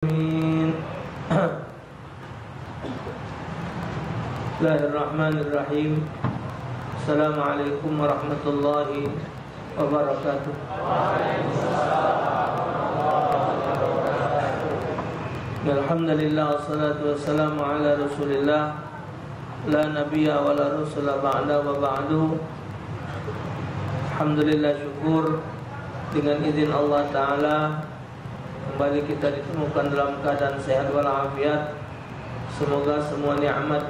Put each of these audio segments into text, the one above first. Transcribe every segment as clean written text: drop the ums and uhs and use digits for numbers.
Amin. Bismillahirrahmanirrahim. Assalamualaikum warahmatullahi wabarakatuh. Alhamdulillah wassalatu wassalamu ala Rasulillah la nabiyya wa la rasula ba'da wa ba'du. Alhamdulillah, syukur dengan izin Allah Ta'ala kembali kita ditemukan dalam keadaan sehat walafiat. Semoga semua nikmat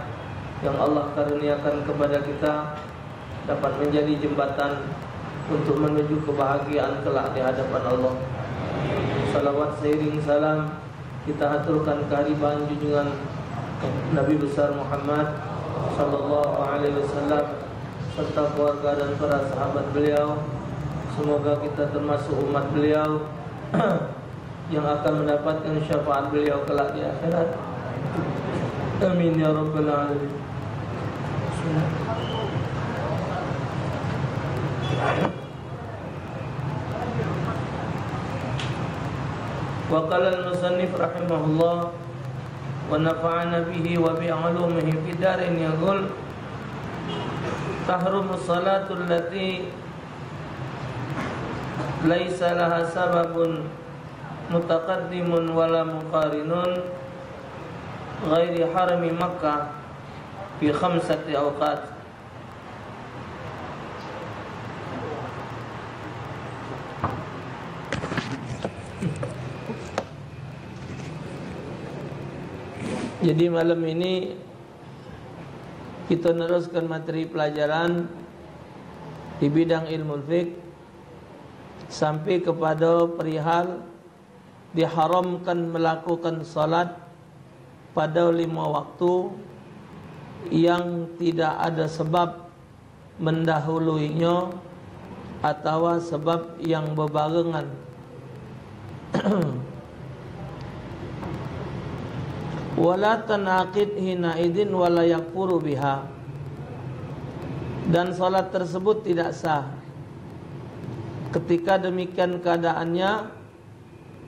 yang Allah karuniakan kepada kita dapat menjadi jembatan untuk menuju kebahagiaan kelak di hadapan Allah. Salawat seiring salam kita aturkan kehadiran junjungan Nabi besar Muhammad sallallahu alaihi wasallam serta keluarga dan para sahabat beliau. Semoga kita termasuk umat beliau yang akan mendapatkan syafaat beliau kelak di akhirat. Amin ya rabbal alamin. Wa qala al-musannif rahimahullah wa nafa'ana bihi wa bi 'ulumihi fid darin yaqul tahrumu salatu allati laisa laha sababun mutaqaddimun wala muqarinun ghairi harami Makkah fi khamsati awqat. Jadi malam ini kita meneruskan materi pelajaran di bidang ilmu fiqh sampai kepada perihal diharamkan melakukan salat pada 5 waktu yang tidak ada sebab mendahuluinya atau sebab yang berbarengan. Wala tanaqid hina idin wala yakfuru biha, dan salat tersebut tidak sah ketika demikian keadaannya,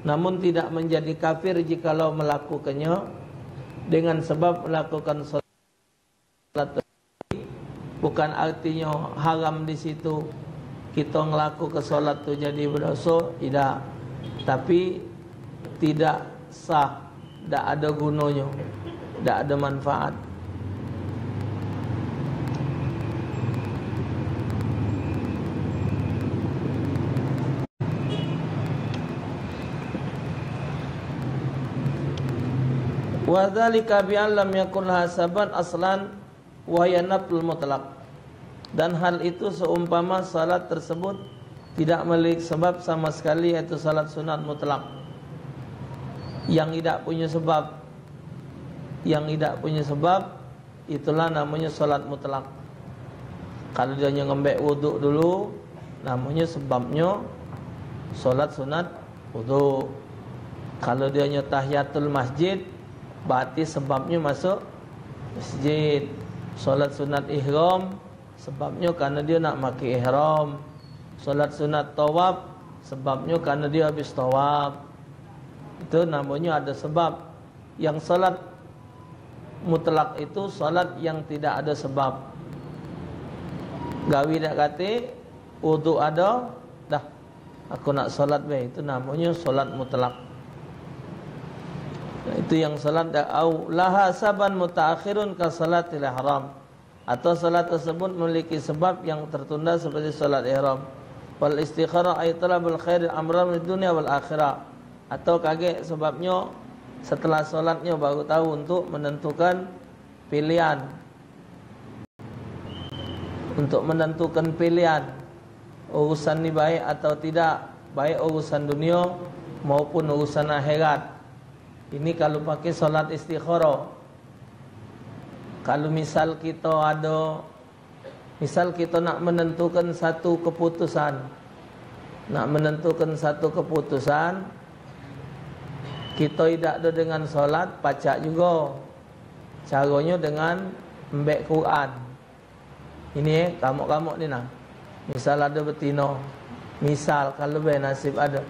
namun tidak menjadi kafir jikalau melakukannya dengan sebab melakukan salat. Bukan artinya haram di situ kita ngelaku ke salat tu jadi berdosa, tidak. Tapi tidak sah, tidak ada gunanya, tidak ada manfaat. Wa dzalika bi an lam yakun hasaban aslan wa yanaful mutlaq, dan hal itu seumpama salat tersebut tidak memiliki sebab sama sekali, yaitu salat sunat mutlak yang tidak punya sebab. Yang tidak punya sebab itulah namanya salat mutlak. Kalau dia ngembek wuduk dulu, namanya sebabnya salat sunat wuduk. Kalau dia tahiyatul masjid, berarti sebabnya masuk masjid. Salat sunat ihram, sebabnya karena dia nak pakai ihram. Salat sunat tawaf, sebabnya karena dia habis tawaf. Itu namanya ada sebab. Yang salat mutlak itu salat yang tidak ada sebab. Gawi dak kata wudu ada, dah aku nak salat be, itu namanya salat mutlak. Itu yang salat au laha saban mutaakhirun ka salatil ihram, atau salat tersebut memiliki sebab yang tertunda seperti salat ihram. Wal istikhara ay talabul khair amran fid dunya wal akhirah, atau kaget sebabnya setelah salatnya baru tahu untuk menentukan pilihan, untuk menentukan pilihan urusan ini baik atau tidak, baik urusan dunia maupun urusan akhirat. Ini kalau pakai salat istikhara. Kalau misal kita nak menentukan satu keputusan, kita tidak ada dengan salat, pacak juga. Caranya dengan membek Quran. Ini kamu-kamu ni nah. Misal ada betina, misal kalau nasib ada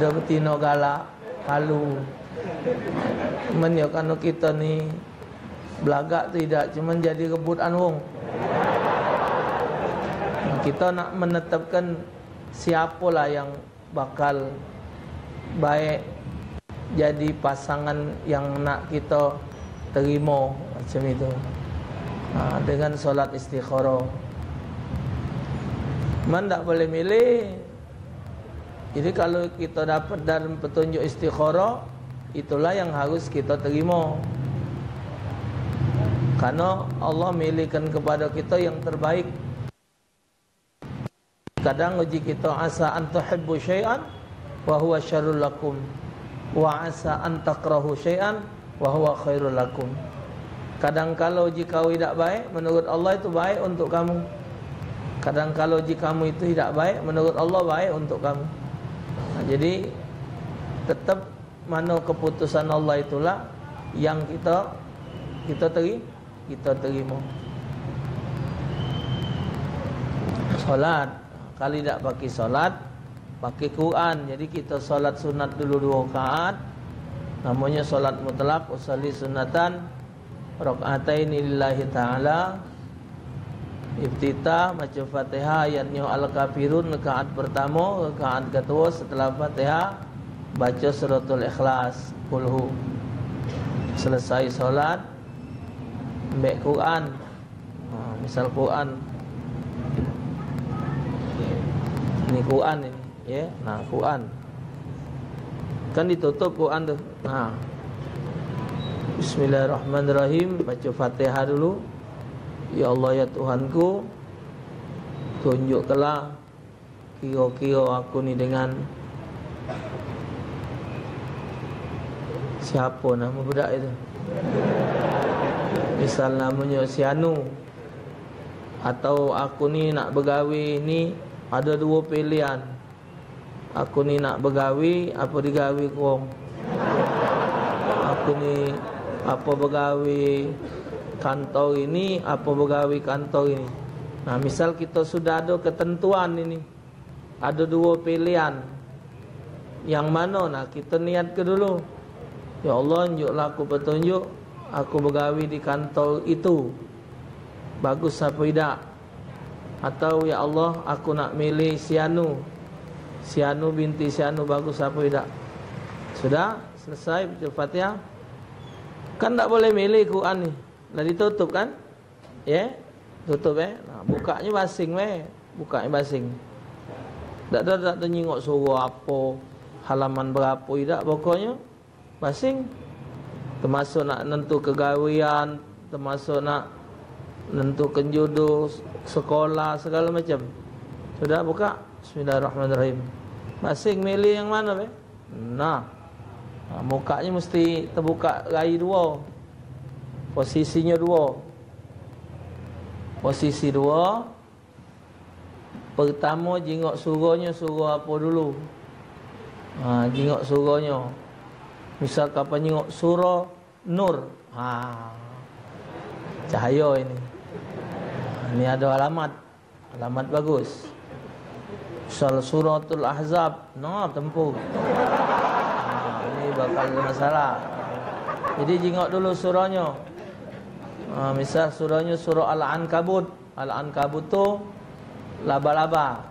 betina galak, Kalu. Men ya kalau kita ni belagak tidak cuman jadi rebutan wong. Kita nak menetapkan siapalah yang bakal baik jadi pasangan yang nak kita terima macam itu. Dengan solat istikharah. Man tak boleh milih. Jadi kalau kita dapat dalam petunjuk istikharah, itulah yang harus kita terima. Karena Allah milihkan kepada kita yang terbaik. Kadang uji kita asa an tuhibbu syai'an wa huwa syarrul lakum wa asa an takrahu syai'an wa huwa khairul lakum. Kadang kalau jika kamu tidak baik, menurut Allah itu baik untuk kamu. Kadang kalau jika kamu itu tidak baik, menurut Allah baik untuk kamu. Jadi tetap mana keputusan Allah itulah yang kita terima. Solat, kali tidak pakai solat, pakai Quran. Jadi kita solat sunat dulu 2 rakaat. Namanya solat mutlak, usolli sunatan rakaatain lillahi ta'ala. Iftitah baca Fatihah ayatnya Al-Kafirun rakaat pertama, rakaat kedua setelah Fatihah baca suratul Ikhlas, Qulhu. Selesai solat ambil Quran. Misal Quran. Ini Quran ini, ya. Nah, Quran. Kan ditutup Quran tu. Bismillahirrahmanirrahim, baca Fatihah dulu. Ya Allah ya Tuhanku, tunjukkanlah kira-kira aku ni dengan siapa nama budak itu. Misal namanya si Anu. Atau aku ni nak bergawi ni ada 2 pilihan. Aku ni nak bergawi apa digawi kong. Aku ni apa bergawi kantor ini, apa bergawi kantor ini. Nah, misal kita sudah ada ketentuan ini, ada 2 pilihan. Yang mana? Nah, kita niat ke dulu. Ya Allah, tunjuklah aku petunjuk, aku bergawi di kantor itu. Bagus apa tidak? Atau ya Allah, aku nak milih si Anu. Si Anu binti si Anu, bagus apa tidak? Sudah selesai baca Fatihah. Kan tak boleh milih Quran ni. Dah ditutup kan? Ya, tutup Nah, bukanya basing bukanya basing. Tak nyingok suruh apa, halaman berapa tidak, pokoknya basing. Termasuk nak nentu kegawian, termasuk nak nentukan jodoh, sekolah, segala macam. Sudah buka? Bismillahirrahmanirrahim. Basing milih yang mana Nah, mukanya mesti terbuka rai 2. Posisinya 2. Posisi 2. Pertama jingok surahnya surah apa dulu? Jingok surahnya. Misal kapan jingok surah Nur. Cahaya ini. Ini ada alamat. Alamat bagus. Misal suratul Ahzab. Tempuh. Ini bakal masalah. Jadi jingok dulu surahnya. Misal surahnya surah Al-Ankabut. Al-Ankabut tu laba-laba.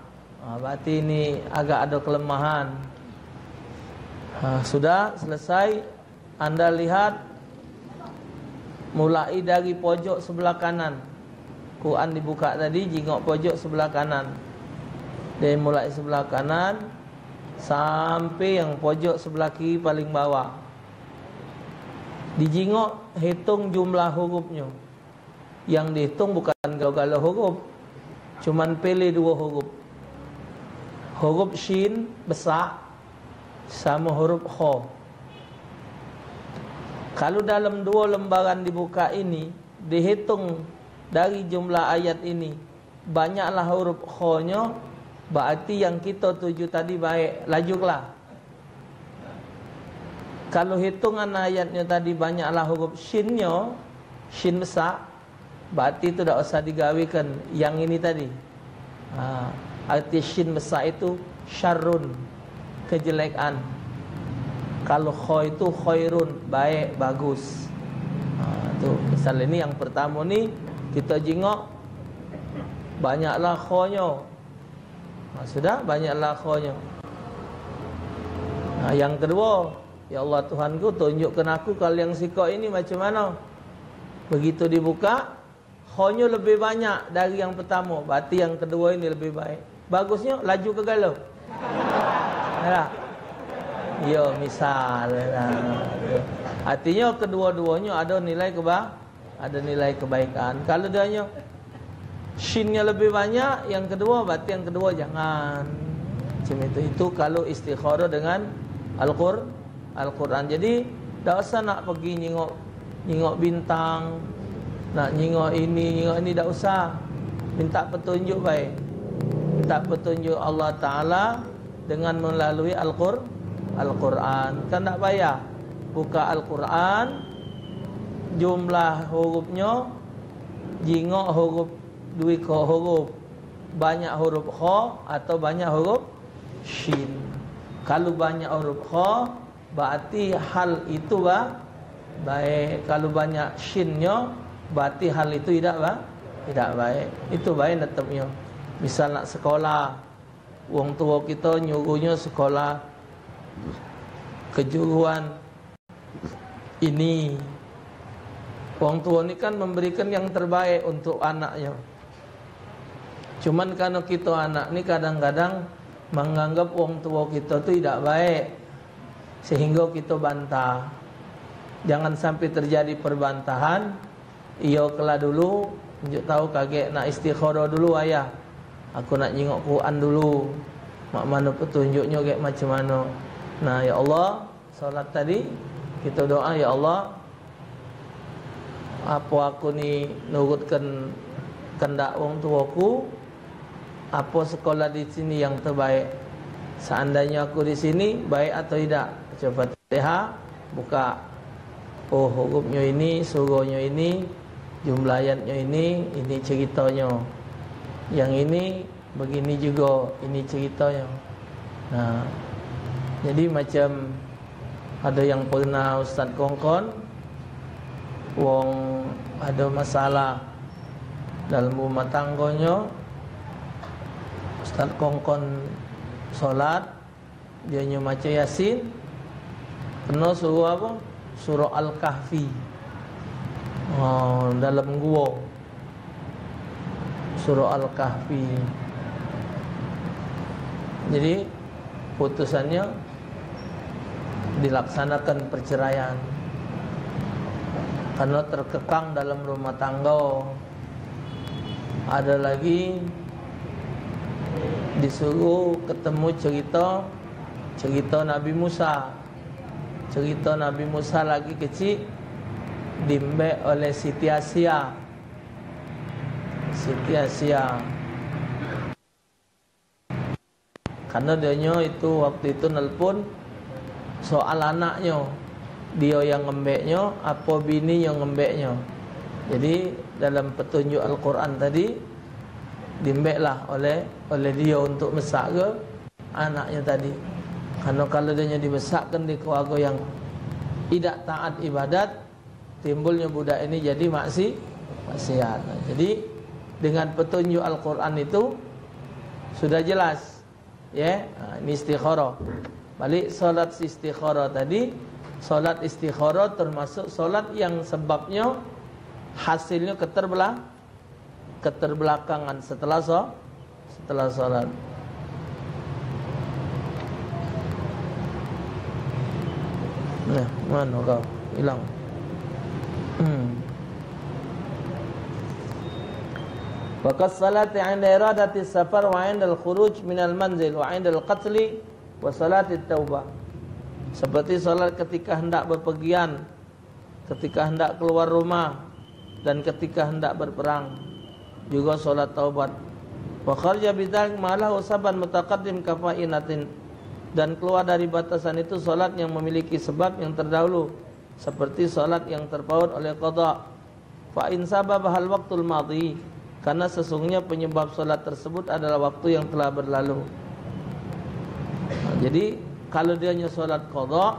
Berarti ini agak ada kelemahan. Sudah selesai. Anda lihat, mulai dari pojok sebelah kanan. Quran dibuka tadi, jingok pojok sebelah kanan. Dan mulai sebelah kanan sampai yang pojok sebelah kiri paling bawah. Dijingok, hitung jumlah hurufnya. Yang dihitung bukan galau-galau huruf, cuman pilih 2 huruf. Huruf shin besar sama huruf kha. Kalau dalam 2 lembaran dibuka ini, dihitung dari jumlah ayat ini, banyaklah huruf kha-nya, berarti yang kita tuju tadi baik, lajulah. Kalau hitungan ayatnya tadi banyaklah huruf shinnya, shin besar, berarti itu tak usah digawikan yang ini tadi. Arti shin besar itu syarrun, kejelekan. Kalau kho itu khairun, baik, bagus. Tu misal ini yang pertama ni kita jingok banyaklah kho-nya. Sudah banyaklah kho-nya. Yang kedua, ya Allah Tuhanku, tunjukkan aku kalau yang sikok ini macam mana. Begitu dibuka, kho-nya lebih banyak dari yang pertama, berarti yang kedua ini lebih baik. Bagusnya laju ke galau. Ya. Ya, misal. Artinya kedua-duanya ada nilai kebaikan. Kalau dia shinnya lebih banyak, yang kedua berarti yang kedua jangan. Macam itu kalau istikharah dengan Al-Quran. Jadi tak usah nak pergi nyingok bintang, nak nyingok ini tak usah. Minta petunjuk baik. Minta petunjuk Allah Ta'ala dengan melalui Al-Quran. Kan tak payah buka Al-Quran, jumlah hurufnya jingok huruf dua huruf, banyak huruf kha atau banyak huruf shin. Kalau banyak huruf kha berarti hal itu baik. Kalau banyak shinnya berarti hal itu tidak baik. Itu baik tetapnya. Misal nak sekolah, wong tua kita nyuruhnya sekolah kejuruan ini. Wong tua ni kan memberikan yang terbaik untuk anaknya. Cuman kalau kita anak ni kadang-kadang menganggap wong tua kita tu tidak baik, sehingga kita bantah. Jangan sampai terjadi perbantahan. Ia kelah dulu, tunjuk tahu kaget nak istikharah dulu ayah. Aku nak jengok Quran dulu. Mak mana petunjuknya kayak macam mana. Nah, ya Allah, solat tadi kita doa, ya Allah, apa aku ni nurutkan kehendak wong tuaku, apa sekolah di sini yang terbaik. Seandainya aku di sini baik atau tidak. Baca Fatihah, buka. Oh, hurufnya ini, surahnya ini, jumlah ayatnya ini ceritanya. Yang ini begini juga, ini ceritanya. Nah, jadi macam ada yang pernah Ustaz kongkon, wong ada masalah dalam rumah tangganya, Ustaz kongkon solat, dia baca Yasin, kena surah apa? Surah Al-Kahfi. Dalam gua, surah Al-Kahfi. Jadi putusannya dilaksanakan perceraian karena terkekang dalam rumah tangga. Ada lagi disuruh ketemu cerita Nabi Musa. Cerita Nabi Musa lagi kecil dimbek oleh Siti Asia. Karena dia itu waktu itu nelpon soal anaknya, dia yang ngembeknya, apa bini yang ngembeknya. Jadi dalam petunjuk Al-Quran tadi dimbeklah oleh dia untuk mesak ke anaknya tadi. Karena kalau dia dibesarkan di keluarga yang tidak taat ibadat, timbulnya budak ini jadi maksiat. Jadi dengan petunjuk Al-Quran itu sudah jelas, ya. Ini istikharah. Balik solat istikharah tadi, solat istikharah termasuk solat yang sebabnya hasilnya keterbelakangan setelah solat. Nah, mana kau? Hilang. Waqas salati 'inda iradati safar wa 'inda al-khuruj min al-manzil wa 'inda al-qatl wa salati taubah. Seperti salat ketika hendak berpergian, ketika hendak keluar rumah, dan ketika hendak berperang. Juga salat taubat. Wa kharaja bidzalik ma'alahu saban mutaqaddim kafainatin. Dan keluar dari batasan itu salat yang memiliki sebab yang terdahulu, seperti salat yang terpaut oleh qada. Fa in sababa hal waqtul madhi, karena sesungguhnya penyebab salat tersebut adalah waktu yang telah berlalu. Jadi kalau dia hanya salat qada,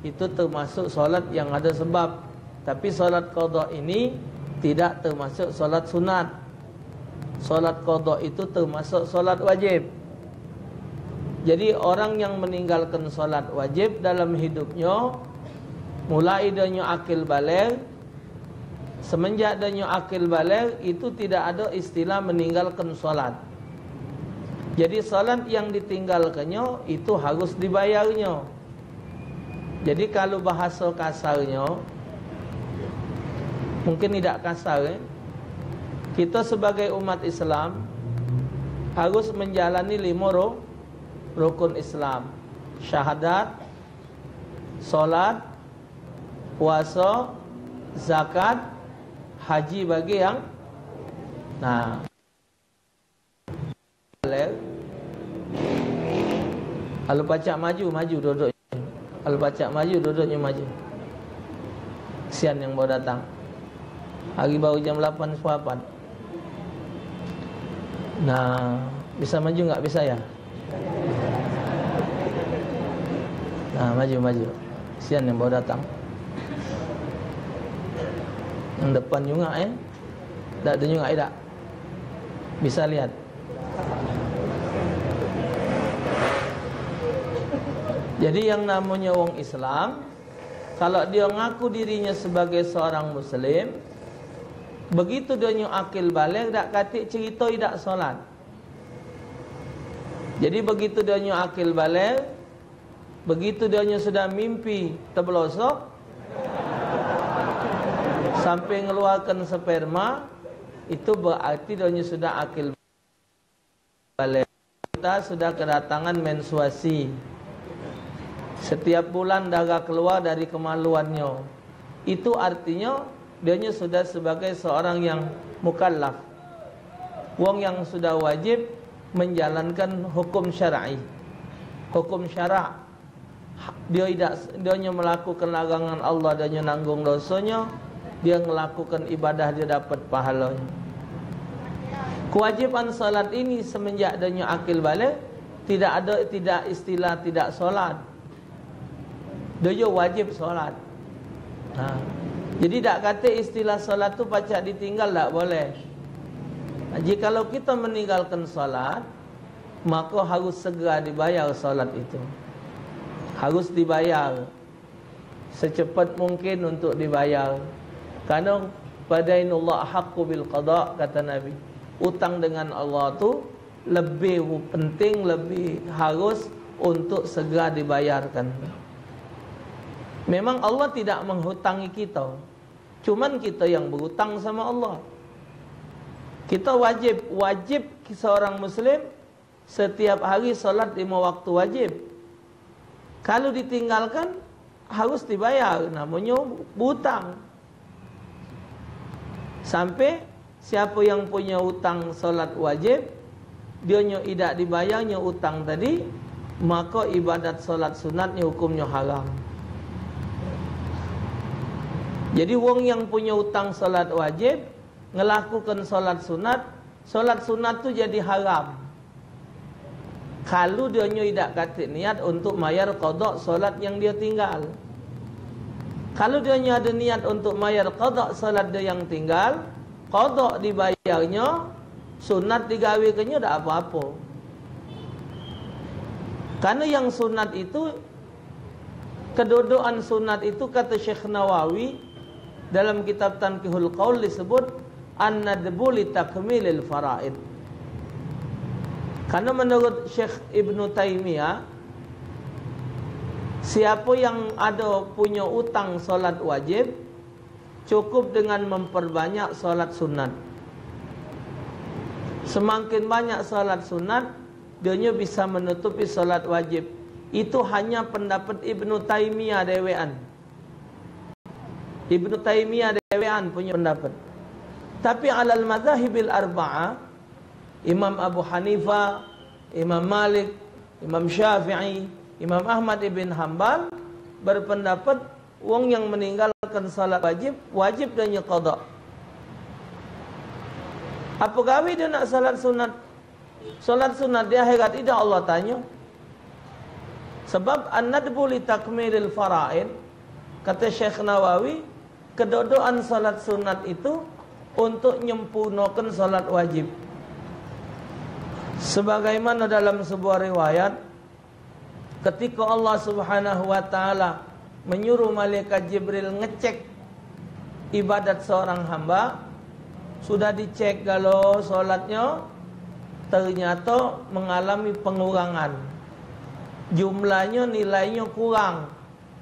itu termasuk solat yang ada sebab. Tapi solat qada ini tidak termasuk solat sunat. Solat qada itu termasuk solat wajib. Jadi orang yang meninggalkan solat wajib dalam hidupnya, mulai dia akil baligh, semenjak dia akil baligh, itu tidak ada istilah meninggalkan solat. Jadi solat yang ditinggalkannya itu harus dibayarnya. Jadi kalau bahasa kasarnya, mungkin tidak kasar, kita sebagai umat Islam harus menjalani 5 rukun Islam: syahadat, solat, puasa, zakat, haji bagi yang kalau pacak maju duduk. Kalau pacak maju duduknya maju. Kesian yang baru datang. Hari baru jam 8 suapan. Nah, bisa maju enggak? Bisa ya? Nah, maju. Kesian yang baru datang. Yang depan juga tak ada juga tidak. Bisa lihat. Jadi yang namanya wong Islam, kalau dia ngaku dirinya sebagai seorang Muslim, begitu dia akil baligh, tak katik cerita tidak solat. Jadi begitu dia akil baligh, begitu dia sudah mimpi terbelosok, sampai ngeluarkan sperma, itu berarti dia sudah akil baligh. Kita sudah kedatangan menstruasi. Setiap bulan darah keluar dari kemaluannya. Itu artinya dia sudah sebagai seorang yang mukallaf, wong yang sudah wajib menjalankan hukum syar'i, hukum syarak. Dia melakukan larangan Allah, dia nanggung dosanya. Dia melakukan ibadah, dia dapat pahalanya. Kewajiban salat ini semenjak dia akil baligh, tidak istilah tidak solat. Dia wajib solat. Jadi tak kata istilah solat tu pacak ditinggal, tak boleh. Jikalau kita meninggalkan solat, maka harus segera dibayar solat itu. Harus dibayar secepat mungkin untuk dibayar. Karena padainullah haqqu bil qada, kata Nabi. Utang dengan Allah tu lebih penting, lebih harus untuk segera dibayarkan. Memang Allah tidak menghutangi kita, cuman kita yang berhutang sama Allah. Kita wajib seorang Muslim setiap hari solat 5 waktu wajib. Kalau ditinggalkan harus dibayar, namanya berhutang. Sampai siapa yang punya hutang solat wajib, dia tidak dibayarnya hutang tadi, maka ibadat solat sunatnya hukumnya haram. Jadi wong yang punya hutang solat wajib, ngelakukan solat sunat tu jadi haram. Kalau dia tidak kata niat untuk mayar qada solat yang dia tinggal. Kalau dia ada niat untuk mayar qada solat dia yang tinggal, qada dibayarnya, sunat digawekannya tak apa-apa. Karena yang sunat itu, kedudukan sunat itu kata Syekh Nawawi dalam kitab Tanqihul Qaul disebut an-nadbu li takmilil faraid. Karena menurut Syekh Ibnu Taimiyah, siapa yang ada punya utang solat wajib, cukup dengan memperbanyak solat sunat. Semakin banyak solat sunat, dia bisa menutupi solat wajib. Itu hanya pendapat Ibnu Taimiyah dewean. Ibnu Taimiyah dewean punya pendapat. Tapi alal madzahibil arba'ah, Imam Abu Hanifah, Imam Malik, Imam Syafi'i, Imam Ahmad ibn Hanbal berpendapat wong yang meninggalkan salat wajib dan qada. Apa gawe dia nak salat sunat? Salat sunat di akhirat tidak Allah tanya. Sebab an-nadbu li takmilil fara'id, kata Syekh Nawawi, kedodoan salat sunat itu untuk nyempurnakan salat wajib. Sebagaimana dalam sebuah riwayat, ketika Allah Subhanahu wa taala menyuruh malaikat Jibril ngecek ibadat seorang hamba, sudah dicek kalau salatnya ternyata mengalami pengurangan. Jumlahnya, nilainya kurang,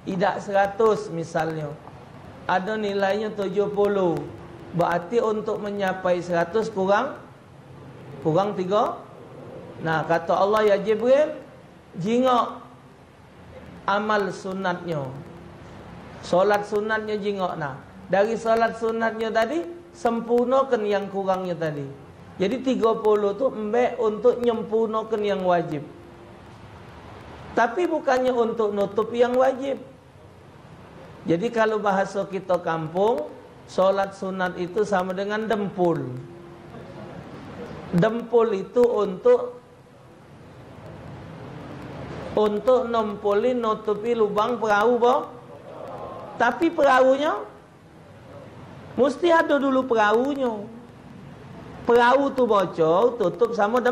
tidak 100 misalnya, ada nilainya 70, berarti untuk mencapai 100 kurang 3. Nah, kata Allah, ya Jibril, jingok amal sunatnya, solat sunatnya jingok. Nah, dari solat sunatnya tadi sempurnakan yang kurangnya tadi. Jadi 30 tu embek untuk nyempurnakan yang wajib, tapi bukannya untuk nutup yang wajib. Jadi kalau bahasa kita kampung, solat sunat itu sama dengan dempul. Dempul itu untuk nutupi lubang perahu, boh. Tapi perahunya mesti ada dulu perahunya. Perahu tu bocor, tutup sama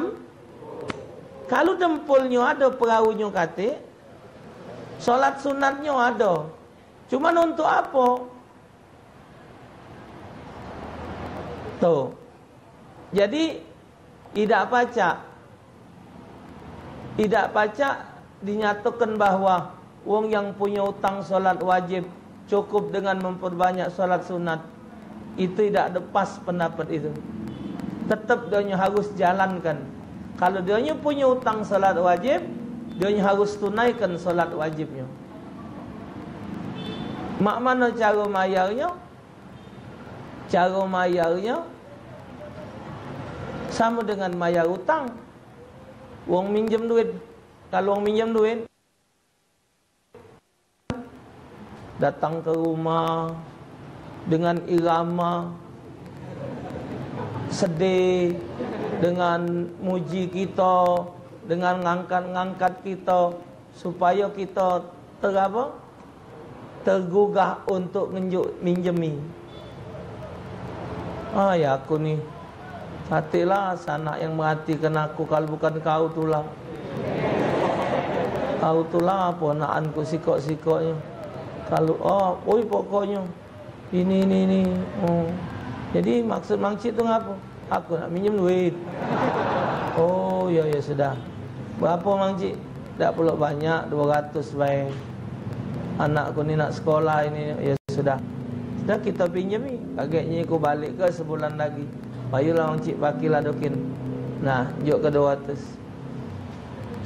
Kalau dempulnya ada, perahunya kate, solat sunatnya ada. Cuman untuk apa? Tuh. Jadi tidak pacak dinyatakan bahwa wong yang punya utang solat wajib cukup dengan memperbanyak solat sunat. Itu tidak lepas pendapat itu. Tetap dia harus jalankan. Kalau dia punya utang solat wajib, dia harus tunaikan solat wajibnya. Mak mana cara mayarnya? Cara mayarnya sama dengan mayar utang. Wong minjem duit. Kalau wong minjem duit, datang ke rumah dengan irama sedih, dengan muji kita, dengan ngangkat-ngangkat kita, supaya kita tergugah untuk minjemi. Ya aku ni, hatilah sanak yang merhatikan aku, kalau bukan kau tulah. Kau tulah ponakanku sikok-sikoknya. Kalau pokoknya ini. Jadi maksud Mangcik tu ngapa? Aku nak minjem duit. Ya sudah. Berapa Mangcik? Tak perlu banyak, 200 baik. Anakku ni nak sekolah ini. Ya sudah. Sudah kita pinjami. Kagetnya aku balik ke sebulan lagi. Bayulah Mangcik pakilah dokin. Nah, jok ke 200.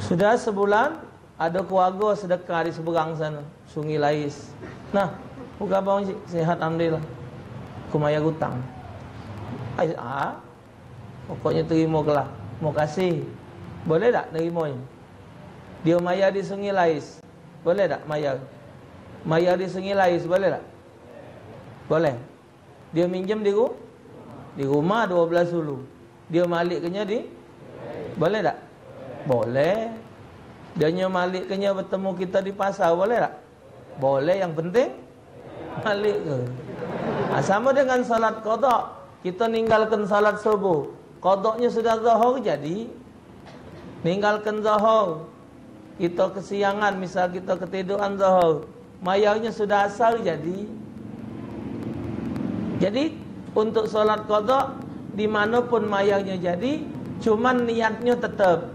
Sudah sebulan, ada keluarga sedekah di seberang sana, Sungai Lais. Nah, bukan abang Mangcik, sihat alhamdulillah. Aku mayar hutang. Pokoknya terima kelah. Mau kasih. Boleh tak nerimanya? Dia mayar di Sungai Lais. Boleh tak mayar? Mayar di Sungai Lais, boleh tak? Boleh. Dia minjem di rumah 12 hulu. Dia maliknya di? Boleh tak? Boleh. Dia maliknya bertemu kita di pasar, boleh tak? Boleh, yang penting malik ke. Sama dengan salat qada. Kita ninggalkan salat subuh, qadanya sudah zuhur, jadi ninggalkan zuhur. Kita kesiangan, misal kita ketiduran zuhur, mayarnya sudah asar, jadi untuk salat qada dimanapun mayarnya jadi, cuman niatnya tetap,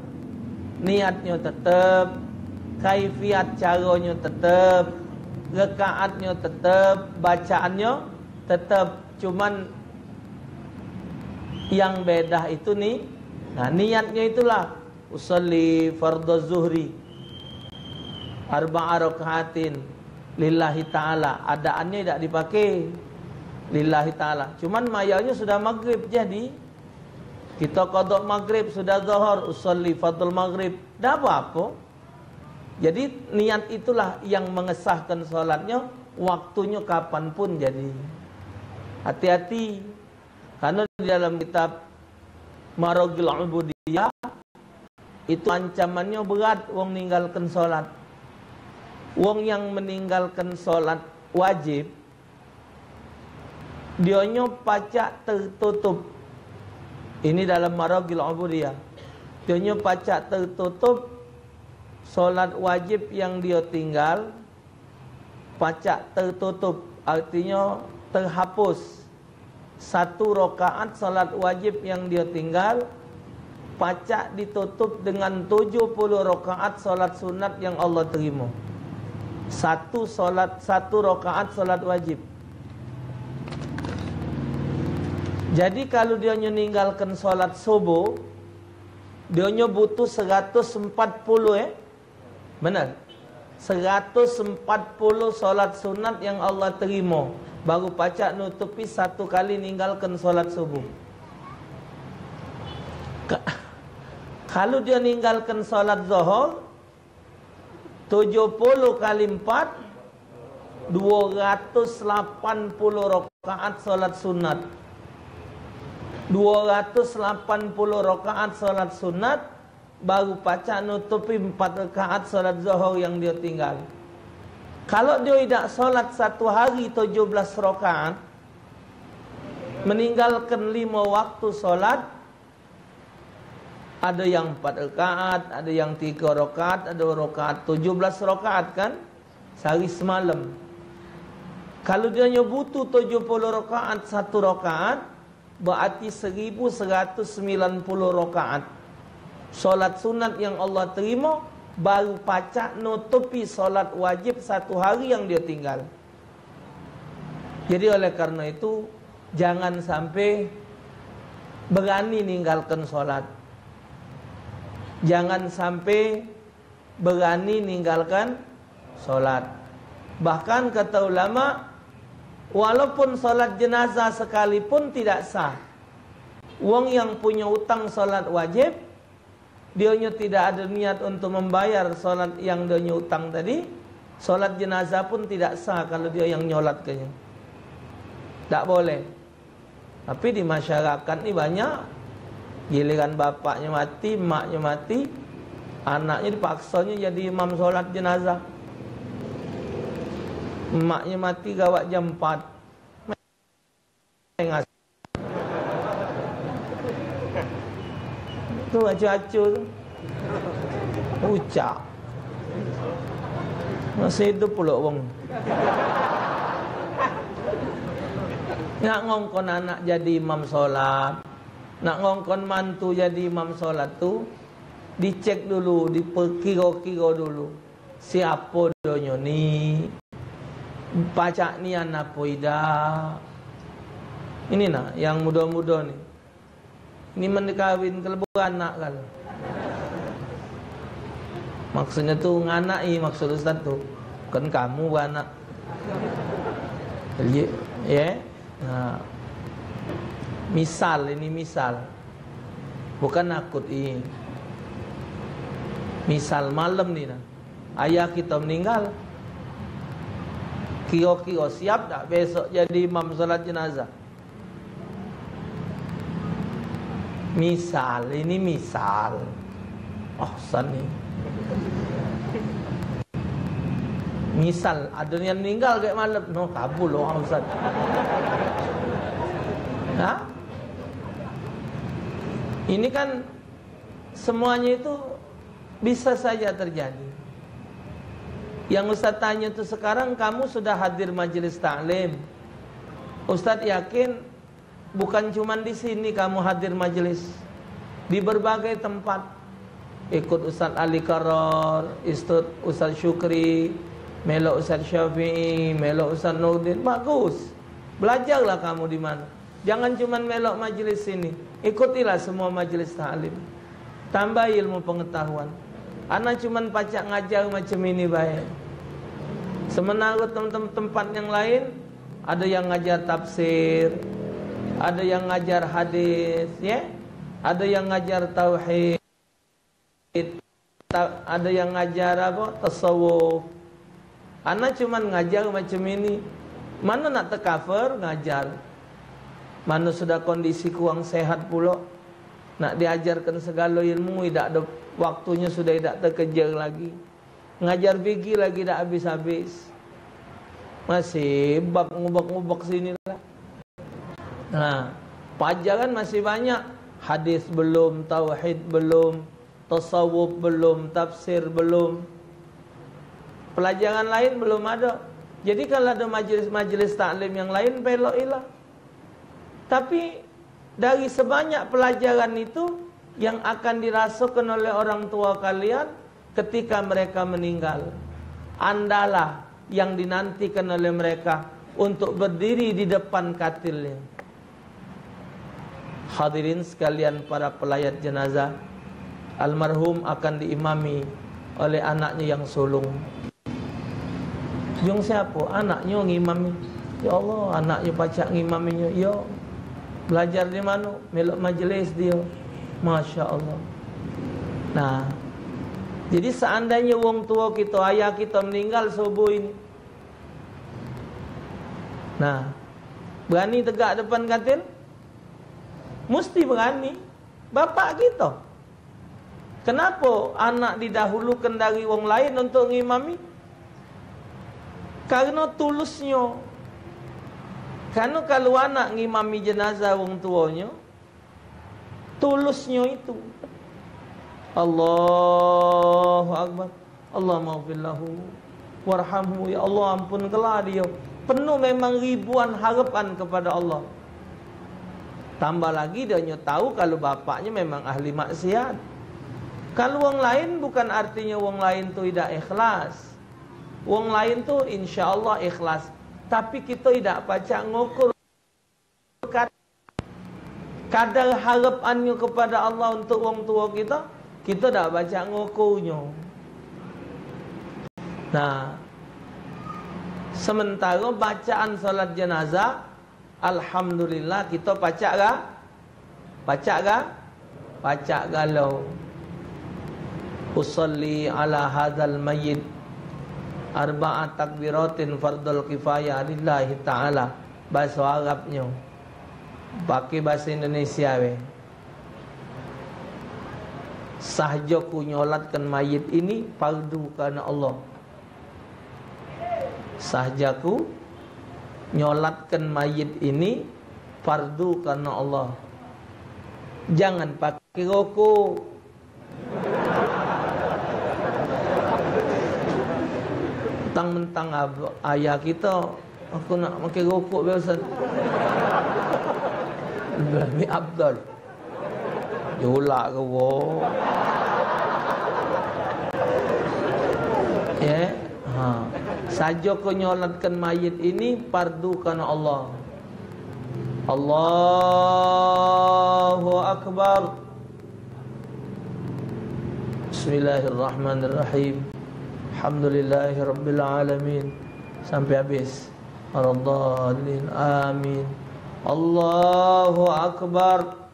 kaifiat caranya tetap, rakaatnya tetap, bacaannya tetap, cuman yang beda itu nih. Nah, niatnya itulah usolli fardhu zuhri arba'a rakaatin lillahi ta'ala. Adaannya tidak dipakai lillahi ta'ala. Cuman mayarnya sudah maghrib, jadi kita qada maghrib, sudah zuhur, usolli fardhu maghrib, dah apa-apa. Jadi niat itulah yang mengesahkan salatnya, waktunya kapanpun jadi. Hati-hati. Karena di dalam kitab Maragil Ubudiyah itu ancamannya berat wong ninggalkan solat. Wong yang meninggalkan solat wajib, dionyo pacak tertutup. Ini dalam Maragil Ubudiyah. Dionyo pacak tertutup solat wajib yang dia tinggal, pacak tertutup, artinya terhapus. 1 rakaat solat wajib yang dia tinggal, pacak ditutup dengan 70 rakaat solat sunat yang Allah terima. 1 rakaat solat wajib. Jadi kalau dia meninggalkan solat subuh, dia butuh 140 benar. 140 solat sunat yang Allah terima, baru pacak nutupi 1 kali ninggalkan solat subuh. Kalau dia ninggalkan solat zuhur, 70 kali 4, 280 rakaat solat sunat. 280 rakaat solat sunat, baru pacak nutupi 4 rakaat solat zuhur yang dia tinggal. Kalau dia tidak solat 1 hari 17 rakaat, meninggalkan 5 waktu solat, ada yang 4 rakaat, ada yang 3 rakaat, ada rakaat 17 rakaat kan, sehari semalam. Kalau dia butuh 70 rakaat 1 rakaat, berarti 1190 rakaat solat sunat yang Allah terima, baru pacak nutupi solat wajib 1 hari yang dia tinggal. Jadi oleh karena itu, jangan sampai berani ninggalkan solat. Jangan sampai berani ninggalkan solat. Bahkan kata ulama, walaupun solat jenazah sekalipun tidak sah. Wong yang punya utang solat wajib, dianya tidak ada niat untuk membayar solat yang dia utang tadi, solat jenazah pun tidak sah kalau dia yang nyolatkannya. Tak boleh. Tapi di masyarakat ini banyak, giliran bapaknya mati, maknya mati, anaknya dipaksanya jadi imam solat jenazah. Maknya mati gawat jam 4. Tu acu-acu tu. Ucak. Masih hidup pula wong. Nak ngongkon anak jadi imam solat, nak ngongkon mantu jadi imam solat tu, dicek dulu, diperkira-kira dulu. Siapa donyo ni? Pacak ni anak poida. Ini nak yang muda-muda ni. Ini mendekawin kelebu anak kan. Maksudnya tu nganai, maksud Ustaz tu. Kan kamu anak. Jadi ya. Nah. Misal ini misal. Bukan nakut ini. Misal malam ni nah. Ayah kita meninggal. Kira-kira siap tak besok jadi imam solat jenazah? Misal, ini misal. Oh, sani. Misal, ada yang meninggal kayak malam. No, kabul loh, Ustaz. Nah, ini kan semuanya itu bisa saja terjadi. Yang Ustaz tanya itu sekarang, kamu sudah hadir majelis taklim. Ustaz yakin bukan cuma di sini kamu hadir majelis, di berbagai tempat. Ikut Ustaz Ali Karor, Ustaz Syukri, melok Ustaz Syafi'i, melok Ustaz Nurdin. Bagus. Belajarlah kamu di mana. Jangan cuma melok majelis sini. Ikutilah semua majelis taklim. Tambah ilmu pengetahuan. Anak cuman pacak ngajar macam ini baik. Sementara tempat yang lain, ada yang ngajar tafsir, ada yang ngajar hadis, ya, ada yang ngajar tauhid, ada yang ngajar apa? Tasawuf. Anak cuman ngajar macam ini. Mana nak tercover ngajar? Mana sudah kondisi kurang sehat pula, nak diajarkan segala ilmu, tidak ada waktunya, sudah tidak terkejar lagi. Ngajar fikih lagi dah habis-habis. Masih bab ngubek-ngubek sini lah. Nah, pelajaran masih banyak. Hadis belum, tauhid belum, tasawuf belum, tafsir belum. Pelajaran lain belum ada. Jadi kalau ada majlis-majlis taklim yang lain, pelokilah. Tapi dari sebanyak pelajaran itu yang akan dirasakan oleh orang tua kalian ketika mereka meninggal, andalah yang dinantikan oleh mereka untuk berdiri di depan katilnya. Hadirin sekalian para pelayat jenazah, almarhum akan diimami oleh anaknya yang sulung. Jung siapa? Anaknya ngimami. Ya Allah, anaknya pacak ngimaminya. Ya, belajar di mana? Melok majlis dia. Masya Allah. Nah, jadi seandainya wong tua kita, ayah kita meninggal subuh ini, nah, berani tegak depan katil? Mesti berani. Bapak kita. Kenapa anak didahulukan dari wong lain untuk ngimami? Karena tulusnya. Karena kalau anak ngimami jenazah wong tuanya, tulusnya itu. Allahu Akbar. Allah maghfirlahu warhamhu. Ya Allah, ampunkanlah dia. Penuh memang ribuan harapan kepada Allah. Tambah lagi dia tahu kalau bapaknya memang ahli maksiat. Kalau wong lain bukan artinya wong lain tu tidak ikhlas. Wong lain tu insya Allah ikhlas. Tapi kita tidak pacak ngukur kadar harapannya kepada Allah untuk wong tua kita. Kita tak baca ngukurnya. Nah, sementara bacaan salat jenazah, alhamdulillah kita pacak gak? Pacak gak? Pacak galau. Usalli ala hadzal mayyit arba'at takbiratin fardul kifayah lillahi ta'ala. Bahasa Arabnya. Pakai bahasa Indonesia we. Sahjaku nyolatkan mayit ini fardu karena Allah. Sahjaku nyolatkan mayit ini fardu karena Allah. Jangan pakai rokok. Mentang-mentang ayah kita, aku nak pakai rokok biasa. Lebih abdal. Jolak ke wo. Ya, saja kau nyolatkan mayit ini fardu karena Allah. Allahu Akbar. Bismillahirrahmanirrahim. Alhamdulillahirabbil alamin. Sampai habis. Ar-Dallin. Amin. Allahu Akbar.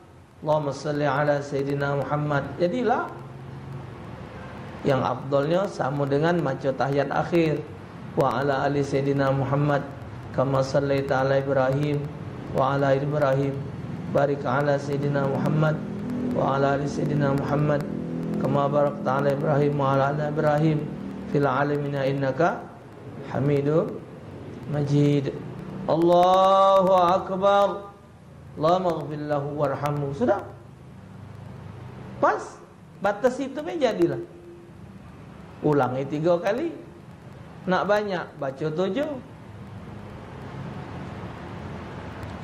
Allahumma salli ala Sayyidina Muhammad. Jadilah yang afdalnya sama dengan maca tahiyat akhir. Wa ala ali Sayyidina Muhammad kama sallaita ala Ibrahim wa ala Ibrahim. Barik ala Sayyidina Muhammad wa ala ali Sayyidina Muhammad kama barakta ala Ibrahim wa ala ali Ibrahim fil alamin innaka Hamidum Majid. Allahu Akbar. Allahumma ighfir lahu warhamhu. Sudah. Pas. Batas itu jadilah. Ulangi 3 kali. Nak banyak, baca 7.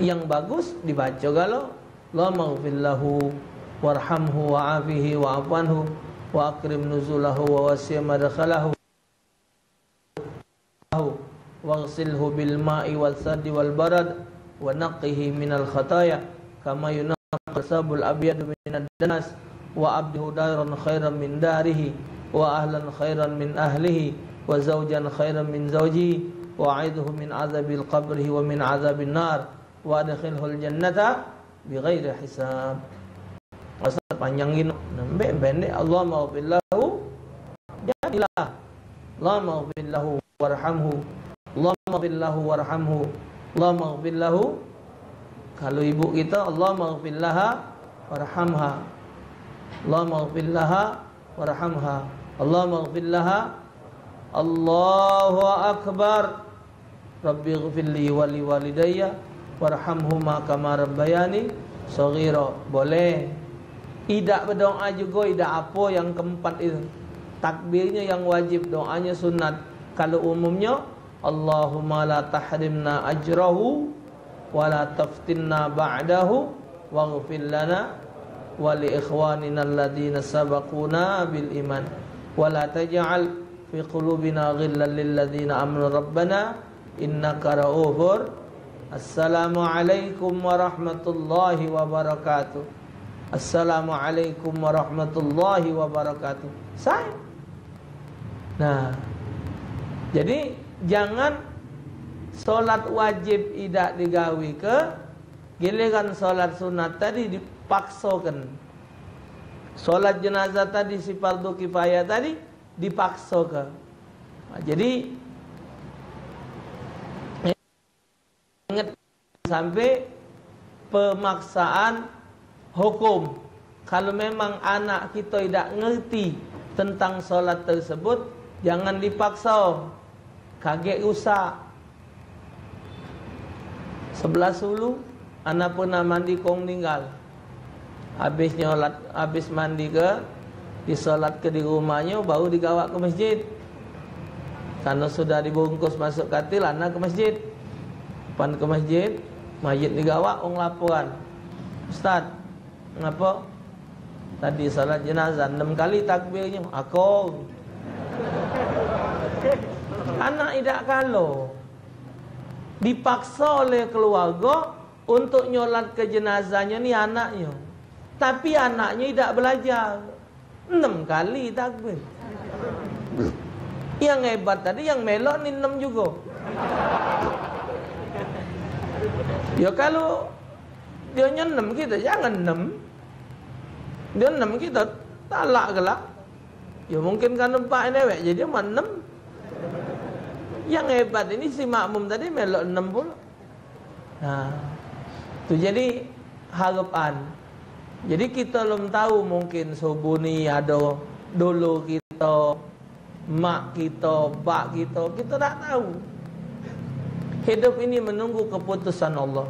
Yang bagus dibaca kalau Allahumma ighfir lahu warhamhu wa'afihi wa'afanhu wa akrim nuzulahu wa wasi' madkhalahu waghsilhu bil ma'i wal sadi wal barad wa naqqihi minal khataya kama yunqqa sabul abyad minad danas wa abdihu dairan khairan min darihi wa ahlan khairan min ahlihi wa zawjan khairan min zawjihi wa a'idhu min azabil qabri wa min azabin nar wa adkhilhul jannata bighairi hisab. Masa panjang ini pendek. Allahumma ighfir lahu, jadilah Allahumma ighfir lahu warhamhu, Allahumma ighfir lahu warhamhu, Allahumma ighfir lahu. Kalau ibu kita Allahumma ighfir laha warhamha, Allahumma ighfir laha warhamha, Allahumma ighfir laha Allahu akbar. Rabbighfirli wa li walidayya warhamhuma kama rabbayani shaghira. Boleh. Idak berdoa juga, idak apa yang keempat itu. Takbirnya yang wajib, doanya sunat. Kalau umumnya Allahumma la tahrimna ajrahu wa la taftinna ba'dahu waghfir lana wa li ikhwanina alladhina sabaquna bil iman wa la taj'al fi qulubina ghillan lil ladzina amanu rabbana innaka ra'ufur. Assalamualaikum warahmatullahi wabarakatuh. Assalamualaikum warahmatullahi wabarakatuh. Saya. Nah, jadi jangan solat wajib tidak digawi ke, giliran solat sunat tadi dipaksakan. Solat jenazah tadi si fardu kifayah tadi dipaksakan. Nah, jadi ingat sampai pemaksaan hukum. Kalau memang anak kita tidak ngerti tentang solat tersebut, jangan dipaksa. Kaget rusak. 11 sulu anak pernah mandi kong meninggal. Habis mandi ke, disolat ke di rumahnya, baru digawak ke masjid. Karena sudah dibungkus masuk katil, anak ke masjid. Depan ke masjid, mayit digawak, orang laporan. Ustaz, kenapa? Tadi salat jenazah 6 kali takbirnya. Aku anak tidak kalau dipaksa oleh keluarga untuk nyolat ke jenazahnya ni anaknya, tapi anaknya tidak belajar 6 kali takbir. Yang hebat tadi yang melok ni 6 juga. Ya kalau dia 6 kita jangan 6. Dia 6 kita talak gelak. Ya mungkin kan 4 dewek jadi dia 6. Yang hebat ini si makmum tadi melok 6 pula. Nah, itu jadi harapan. Jadi kita belum tahu mungkin subuh ni ada dulu kita, mak kita, bak kita tak tahu. Hidup ini menunggu keputusan Allah.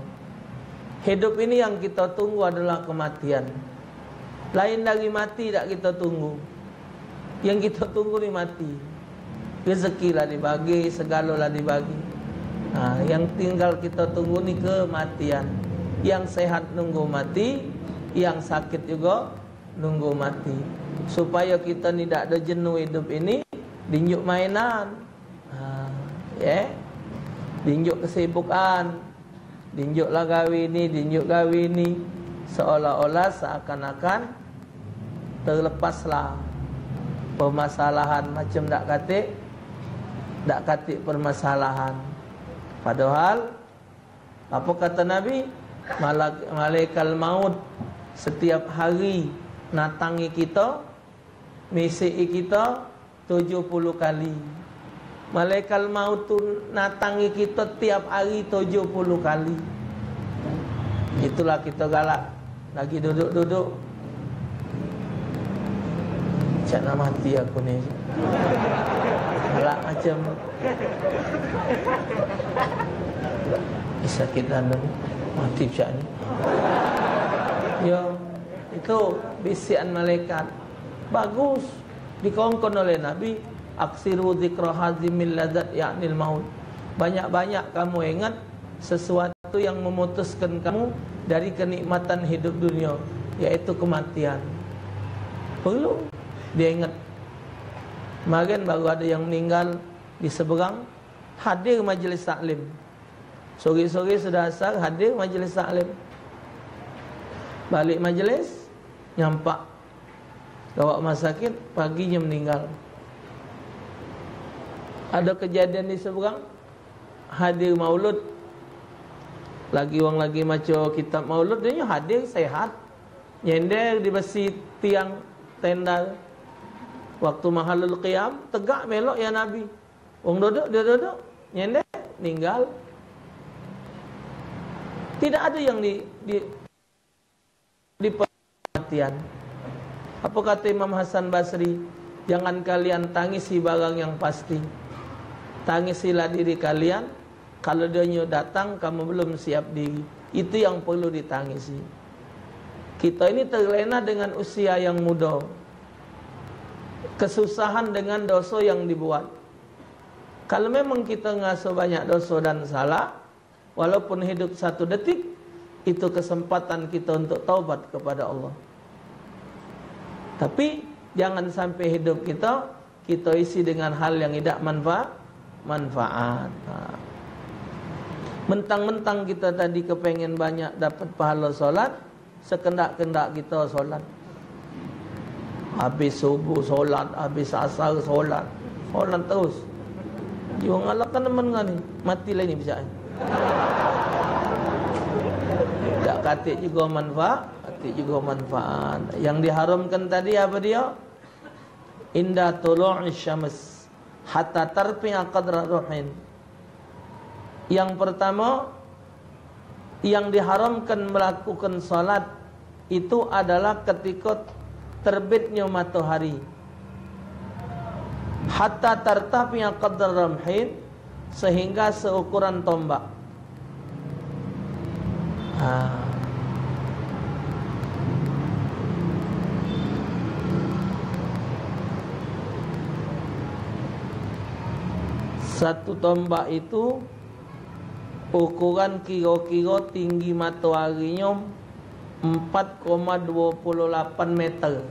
Hidup ini yang kita tunggu adalah kematian. Lain dari mati tak kita tunggu. Yang kita tunggu ni mati. Rezeki lah dibagi, segala lah dibagi. Nah, yang tinggal kita tunggu ni kematian. Yang sehat nunggu mati, yang sakit juga nunggu mati. Supaya kita ni tak ada jenuh hidup ini, dinjuk mainan. Dinjuk kesibukan, dinjuk lah gawi ni, dinjuk gawi ni. Seolah-olah seakan-akan terlepaslah permasalahan macam tak katik permasalahan. Padahal apa kata Nabi? Malaikat maut setiap hari natangi kita, mesei kita 70 kali. Malaikat maut tu natangi kita tiap hari 70 kali. Itulah kita galak. Lagi duduk-duduk, cak nak mati aku ni. Galak macam sakit anu mati cak ni. Ya, itu bisikan malaikat. Bagus dikongkon oleh Nabi. Aksiru dzikra hazimil ladzat ya'nil maut. Banyak-banyak kamu ingat sesuatu yang memutuskan kamu dari kenikmatan hidup dunia, yaitu kematian. Perlu dia ingat. Kemarin baru ada yang meninggal di seberang, hadir majlis taklim. Sore-sore sudah asar, hadir majlis taklim. Balik majlis, nyampak bawa rumah sakit, paginya meninggal. Ada kejadian di seberang, hadir maulud. Lagi orang lagi maca kitab maulud, dia hadir sehat. Nyender di besi tiang tenda. Waktu mahalul qiyam, tegak melok ya Nabi. Orang duduk, dia duduk, nyender, meninggal. Tidak ada yang di perhatian. Apa kata Imam Hasan Basri? Jangan kalian tangisi barang yang pasti. Tangisilah diri kalian. Kalau dia datang, kamu belum siap diri. Itu yang perlu ditangisi. Kita ini terlena dengan usia yang muda. Kesusahan dengan dosa yang dibuat. Kalau memang kita ngasuh banyak dosa dan salah, walaupun hidup 1 detik, itu kesempatan kita untuk taubat kepada Allah. Tapi jangan sampai hidup kita isi dengan hal yang tidak manfaat. Mentang-mentang kita tadi kepengen banyak dapat pahala solat, sekendak-kendak kita solat. Habis subuh solat, habis asar solat, solat terus. Jangan ngalahkan teman ni, mati lah ni bisa. Tak katik juga manfaat, Yang diharamkan tadi apa dia? Inda tulu'is syams hatta tarfi'a qadra ruhin. Yang pertama, yang diharamkan melakukan salat itu adalah ketika terbitnya matahari. Hatta tartafi'a qadra ruhin, sehingga seukuran tombak. Satu tombak itu ukuran kira-kira tinggi mataharinya 4,28 meter.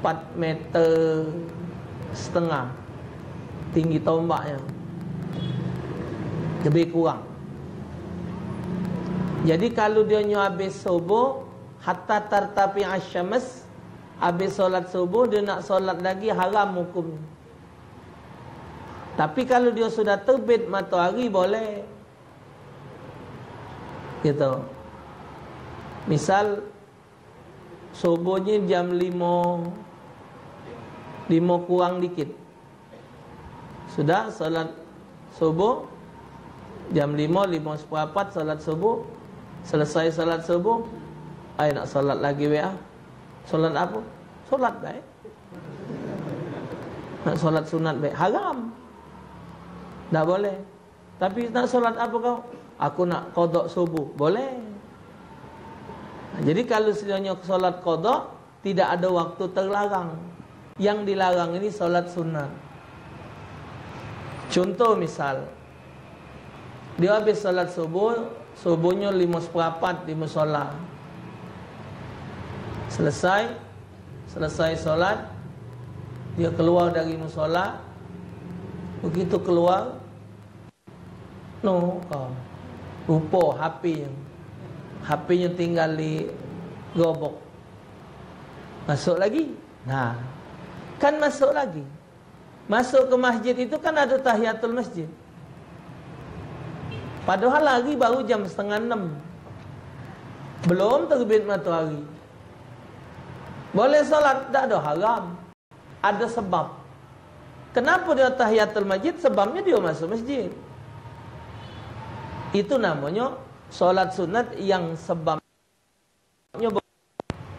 4,5 meter tinggi tombaknya. Lebih kurang. Jadi kalau dia habis subuh, hatta tartafi asyams, habis solat subuh, dia nak solat lagi, haram hukumnya. Tapi kalau dia sudah terbit matahari, boleh. Gitu. Misal subuhnya jam 5 kurang dikit. Sudah solat subuh jam 5:04 solat subuh. Selesai solat subuh, nak solat lagi ya. Solat apa? Solat baik. Nak solat sunat baik, haram. Tak boleh. Tapi nak solat apa kau? Aku nak qada subuh. Boleh. Jadi kalau sebenarnya solat qada, tidak ada waktu terlarang. Yang dilarang ini solat sunat. Contoh misal, dia habis solat subuh, subuhnya 5:04 di musola. Selesai solat, dia keluar dari musola. Begitu keluar, lupa HP-nya tinggal di gobok. Masuk lagi. Kan masuk lagi. Masuk ke masjid itu kan ada tahiyatul masjid. Padahal lagi baru jam 5:30. Belum terbit matahari. Boleh solat, tak ada haram. Ada sebab. Kenapa dia tahiyatul masjid? Sebabnya dia masuk masjid. Itu namanya solat sunat yang sebabnya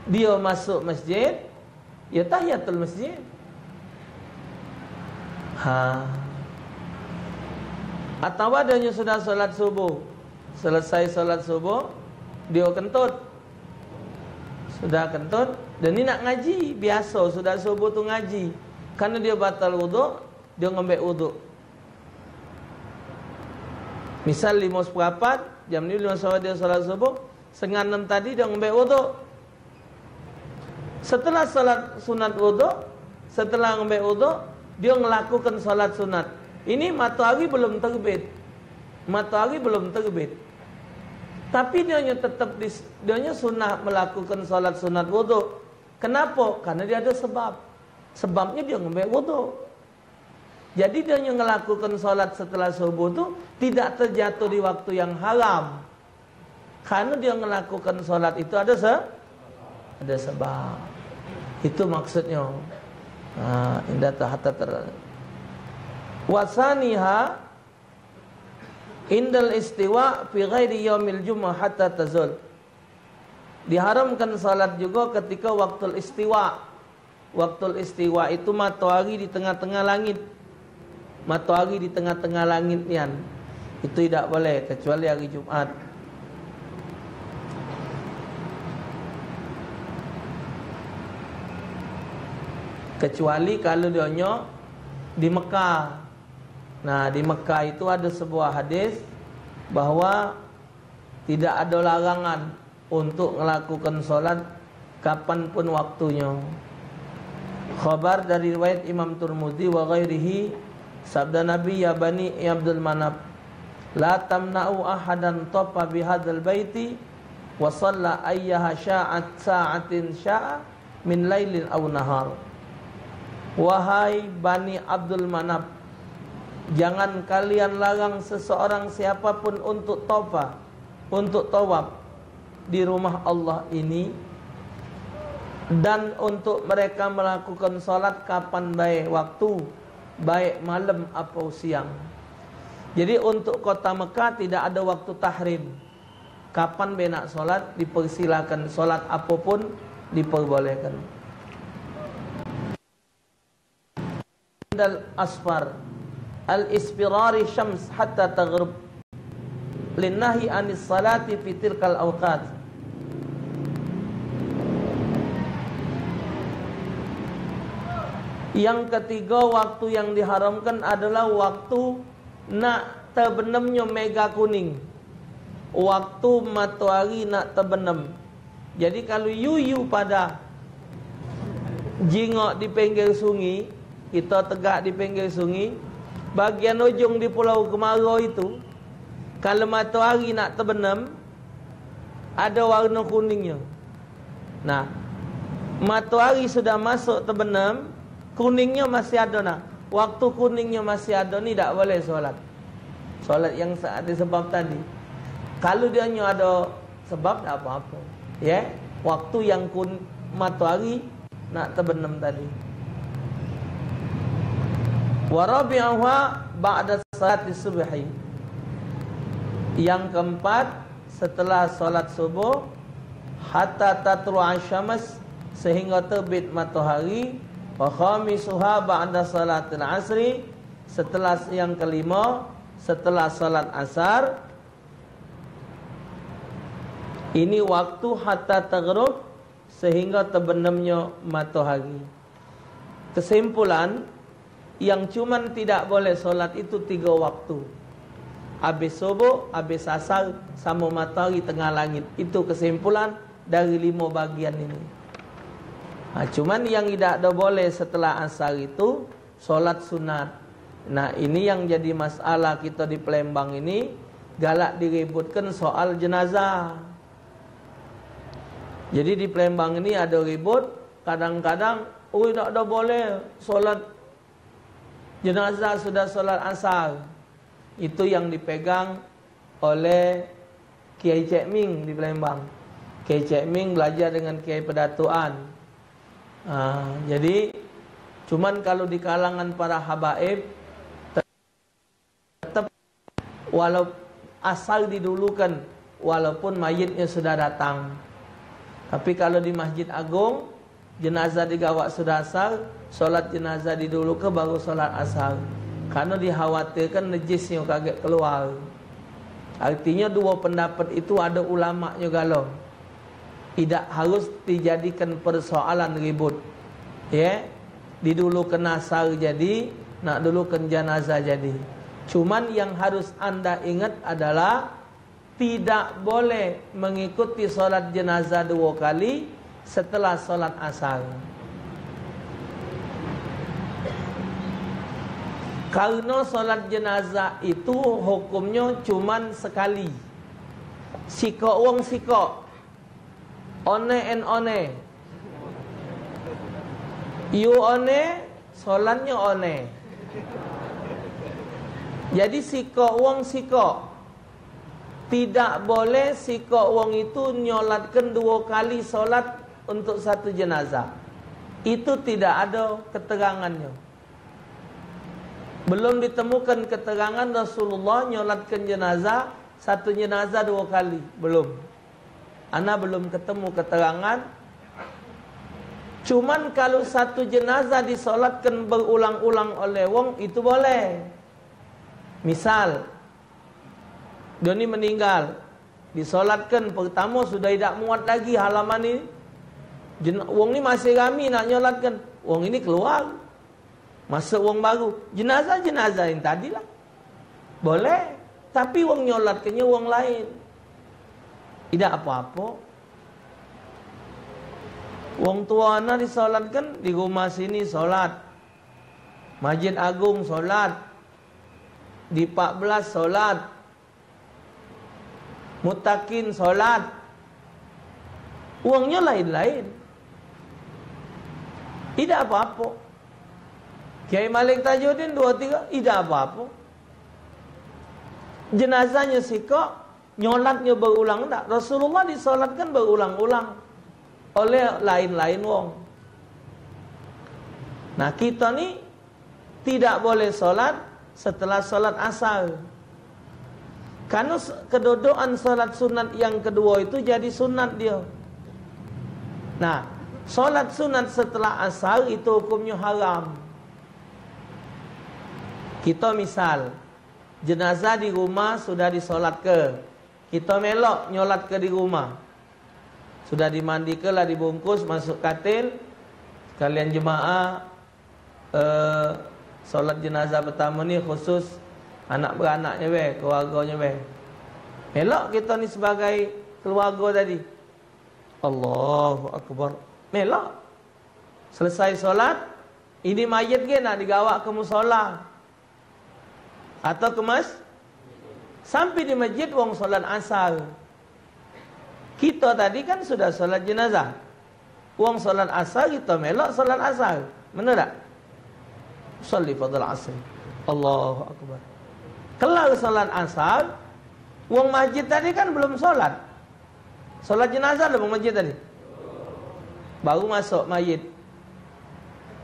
dia masuk masjid, ya tahiyatul masjid. Atau adanya sudah solat subuh, selesai solat subuh, dia kentut. Sudah kentut, dan ini nak ngaji. Biasa sudah subuh tu ngaji. Karena dia batal wuduk, dia ngambil wuduk. Misal 5:04, jam ni 5 dia solat subuh, 5:30 tadi dia ngambil wuduk. Setelah solat sunat wuduk, setelah ngambil wuduk, dia melakukan solat sunat. Ini matahari belum terbit. Tapi dia tetap sunnah melakukan solat sunat wuduk. Kenapa? Karena dia ada sebab. Sebabnya dia ngambil wuduk. Jadi dia yang melakukan solat setelah subuh itu tidak terjatuh di waktu yang haram. Karena dia melakukan solat itu ada sebab. Itu maksudnya. Indah hatta wasaniha indal istiwa fi ghairi yaumil jumu'ah hatta tazul. Diharamkan salat juga ketika waktu istiwa. waktul istiwa itu matahari di tengah-tengah langit. Matahari di tengah-tengah langit nian. Itu tidak boleh kecuali hari Jumat. Kecuali kalau dia di Mekah. Nah, di Mekah itu ada sebuah hadis bahwa tidak ada larangan untuk melakukan solat kapanpun waktunya. Khabar dari riwayat Imam Tirmidzi wa ghairihi, sabda Nabi, ya bani Abdul Manaf, la tamna'u ahadan tafa bihadzal baiti wa shalla ayyaha sa'atin sya'a min lailin aw nahar. Wahai bani Abdul Manaf, jangan kalian larang seseorang siapapun untuk tawaf, untuk tawaf di rumah Allah ini, dan untuk mereka melakukan solat kapan baik waktu, baik malam atau siang. Jadi untuk kota Mekah tidak ada waktu tahrim. Kapan nak solat dipersilakan, solat apapun diperbolehkan. Dal asfar al-isfirari syams hatta taghrib linnahi anis salati fi tilkal awqat. Yang ketiga, waktu yang diharamkan adalah waktu nak terbenamnya mega kuning, waktu matahari nak terbenam. Jadi kalau you pada jingok di pinggir sungai, kita tegak di pinggir sungai, bagian ujung di Pulau Kemarau itu, kalau matahari nak terbenam, ada warna kuningnya. Nah, matahari sudah masuk terbenam, kuningnya masih ada nak. Waktu kuningnya masih ada ni tak boleh solat. Solat yang ada sebab tadi. Kalau dia ada sebab tak apa-apa. Ya, waktu yang matahari nak terbenam tadi. Wa rabi'uha ba'da salati subhi. Yang keempat, setelah solat subuh hatta tatlu'a syams, sehingga terbit matahari. Wa khamisuha ba'da salatil asri, setelah yang kelima setelah salat asar. Ini waktu hatta taghrib, sehingga terbenamnya matahari. Kesimpulan, yang cuman tidak boleh solat itu 3 waktu. Habis subuh, habis asar, sama matahari tengah langit. Itu kesimpulan dari 5 bagian ini. Nah, cuman yang tidak ada boleh setelah asar itu solat sunat. Nah, ini yang jadi masalah kita di Palembang ini, galak diributkan soal jenazah. Jadi di Palembang ini ada ribut, kadang-kadang, tak ada boleh solat jenazah sudah solat asar. Itu yang dipegang oleh Kiai Cek Ming di Palembang. Kiai Cek Ming belajar dengan Kiai Pedatuan. Jadi cuman kalau di kalangan para habaib tetap walau asal didulukan walaupun mayitnya sudah datang. Tapi kalau di Masjid Agung jenazah digawak sudah asar, solat jenazah didulukan baru solat asar. Karena dikhawatirkan najisnya kaget keluar. Artinya 2 pendapat itu ada ulamanya galau. Tidak harus dijadikan persoalan ribut. Ya, didulukan asar jadi, nak dulukan jenazah jadi. Cuman yang harus anda ingat adalah tidak boleh mengikuti solat jenazah 2 kali setelah solat asar. Karena solat jenazah itu hukumnya cuman sekali. Sikok wong sikok, one and one. You one, solatnya one. Jadi sikok wong sikok. Tidak boleh sikok wong itu nyolatkan 2 kali solat untuk satu jenazah. Itu tidak ada keterangannya. Belum ditemukan keterangan Rasulullah nyolatkan jenazah, satu jenazah 2 kali. Belum. Ana belum ketemu keterangan Cuman kalau satu jenazah disolatkan berulang-ulang oleh wong, itu boleh. Misal dia ni meninggal, disolatkan pertama sudah tidak muat lagi halaman ini, wong ni masih ramai nak nyolatkan, wong ini keluar, masuk wong baru, jenazah-jenazah yang tadilah boleh, tapi wong nyolatkannya wong lain, tidak apa-apa. Wong tua na disolatkan di rumah sini solat, Masjid Agung solat, di 14 solat, Mutakin solat, uangnya lain-lain, tidak apa-apa. Kiai Malik Tajuddin 2-3, tidak apa-apa. Jenazahnya sikok, nyolatnya berulang, tak. Rasulullah disolatkan berulang-ulang oleh lain-lain wong. Nah, kita ni tidak boleh solat setelah solat asar, karena kedudukan solat sunat yang kedua itu jadi sunat dia. Nah, solat sunat setelah asar itu hukumnya haram. Kita misal jenazah di rumah sudah disolat ke, kita melok nyolat ke di rumah, sudah dimandi ke lah, dibungkus, masuk katil, sekalian jemaah solat jenazah pertama ni khusus anak beranaknya weh, keluarganya weh. Melok kita ni sebagai keluarga tadi, Allahu Akbar, melok. Selesai solat, ini mayat ke nak digawak ke musola atau ke sampai di masjid wong solat asar. Kita tadi kan sudah solat jenazah, wong solat asar, kita melok solat asar, benar tak? Salli fadl asr, Allahu Akbar. Kelar solat asar, wong masjid tadi kan belum solat, solat jenazah dah wong masjid tadi, baru masuk mayit.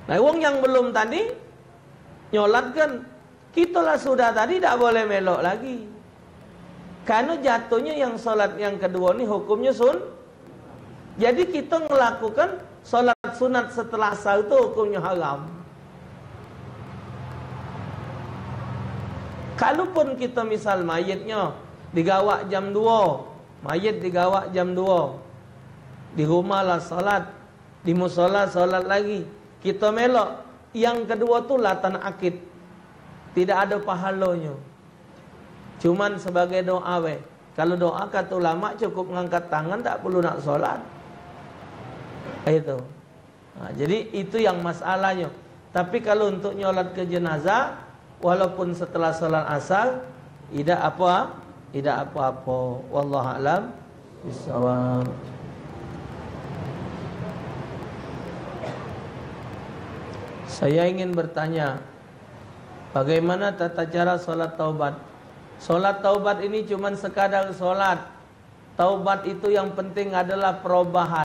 Nah, wong yang belum tadi nyolatkan, kita lah sudah tadi tak boleh melok lagi, karena jatuhnya yang solat yang kedua ni hukumnya jadi kita melakukan solat sunat setelah asar itu hukumnya haram. Kalaupun kita misal mayitnya digawak jam 2, mayit digawak jam 2, di rumah lah solat, di musola solat lagi, kita melok, yang kedua tu latan akid, tidak ada pahalanya, cuman sebagai doa weh. Kalau doa kata ulama cukup mengangkat tangan, tak perlu nak solat. Itu. Nah, jadi itu yang masalahnya. Tapi kalau untuk nyolat ke jenazah, walaupun setelah solat asar, tidak apa-apa. Wallahu a'lam bishawab. Saya ingin bertanya, bagaimana tata cara solat taubat? Solat taubat ini cuma sekadar solat. Taubat itu yang penting adalah perubahan.